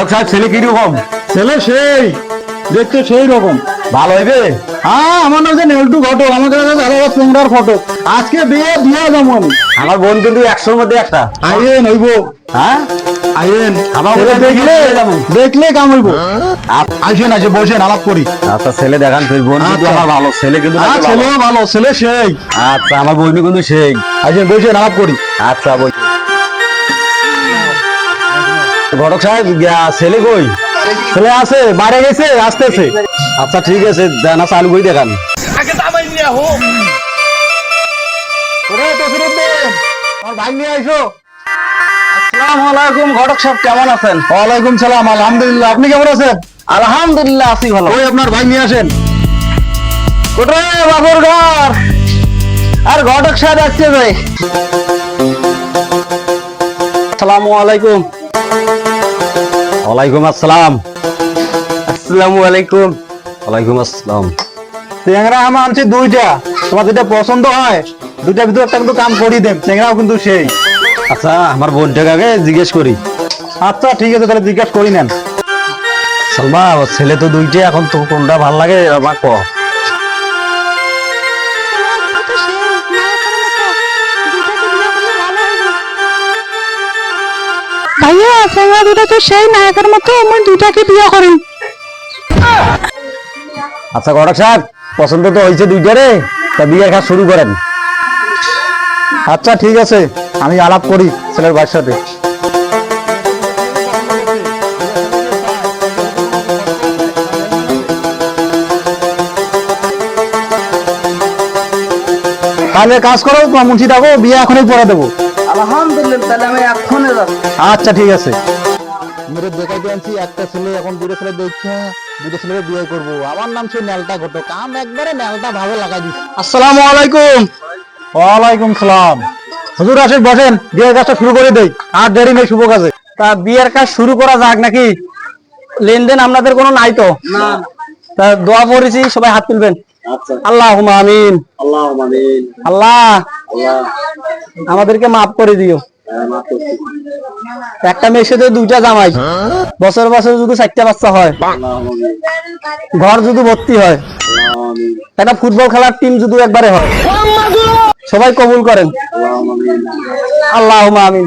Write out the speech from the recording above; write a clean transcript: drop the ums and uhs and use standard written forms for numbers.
ঘটক সাহেব ছেলে কিরকম? ছেলে সেই দেখতে সেই রকম। ভালো হইবে? হ্যাঁ, আমার নাম যে নেলটু ঘটক, আমাদের তোমরার ফটো। আজকে বিয়ে দিয়ে যাবো আমি। আমার বোন কিন্তু 100-র মধ্যে একটা। আইয়েন হইব। হ্যাঁ, আইয়েন আমার ছেলে বোন দেখলে যাবো। দেখলে কাম হইব। আইসেন আসে বসেন আলাপ করি। আচ্ছা ছেলে দেখান, তুই বোন কিন্তু আচ্ছা। আমার ভালো, ছেলে কিন্তু নাকি ভালো। ছেলেও ভালো, ছেলে সেই। আচ্ছা আমার বোন কিন্তু সেই। আইসেন বসেন আলাপ করি। আচ্ছা বই ঘটক সাহেব ছেলে কই? ছেলে আছে, বাইরে গেছে, আসতেছে। আচ্ছা ঠিক আছে, দেনা চালু করে দেখান। ওরে তসিরউদ্দিন, আমার ভাই নিয়ে আইসো। আসসালামু আলাইকুম ঘটক সাহেব, কেমন আছেন? ওয়ালাইকুম সালাম, আলহামদুলিল্লাহ। আপনি কেমন আছেন? আলহামদুলিল্লাহ আছি ভালো। ওই আপনার ভাই নিয়ে আসেন। কোথায় বাবুর ঘর? আর ঘটক সাহেব আসছে ভাই। আসসালামু আলাইকুম। ওয়ালাইকুম আসসালাম। আসসালামু আলাইকুম। ওয়ালাইকুম আসসালাম। ট্যাংরা আম আনছি দুইটা, তোমার যেটা পছন্দ হয় দুইটার ভিতরে একটা কিন্তু কাম করি দেন। ট্যাংরাও কিন্তু সেই। আচ্ছা আমার বোনটাকে আগে জিজ্ঞেস করি। আচ্ছা ঠিক আছে, তাহলে জিজ্ঞাসা করি নেন। সালমা, ওর ছেলে তো দুইটা, এখন তো কোনটা ভাল লাগে আমার ক। ভাইয়া আপনারা দুটা তো সেই নায়কের মতো, আমার দুটাকে বিয়ে করেন। আচ্ছা ঘটক সাহেব, পছন্দ তো হয়েছে দুইটারে, তা বিয়ের কাজ শুরু করেন। আচ্ছা ঠিক আছে, আমি আলাপ করি ছেলের ভাইয়ের সাথে। তাহলে কাজ করো, তোমার মুন্সি থাকো, বিয়ে এখনই করে দেবো। আলহামদুলিল্লাহ, তাহলে আমি এখনই যাচ্ছি। আচ্ছা ঠিক আছে। মেরে দেখাইতে আনছি একটা ছেলে, এখন দুটো ছেলে দেখছে, দুটো ছেলে বিয়ে করবো। আমার নাম সেই নেলটা ঘটক, কাম একবারে নেলটা ভালো লাগাই দিচ্ছি। আসসালামু আলাইকুম। ওয়ালাইকুম সালাম। হুজুর আসেন বসেন, বিয়ের কাজটা শুরু করে দেই, আর দেরি নেই শুভ কাজে। তা বিয়ের কাজ শুরু করা যাক নাকি? লেনদেন আপনাদের কোনো নাই তো? না। তা দোয়া পড়েছি, সবাই হাত তুলবেন। আল্লাহুম্মা আমিন। আল্লাহ আমাদেরকে মাফ করে দিও। একটা মেয়ের সাথে দুইটা জামাই, বছর বছর যদি 4টা বাচ্চা হয়, ঘর যদি ভর্তি হয়, একটা ফুটবল খেলার টিম যদি একবারে হয়, সবাই কবুল করেন। আল্লাহুম্মা আমিন।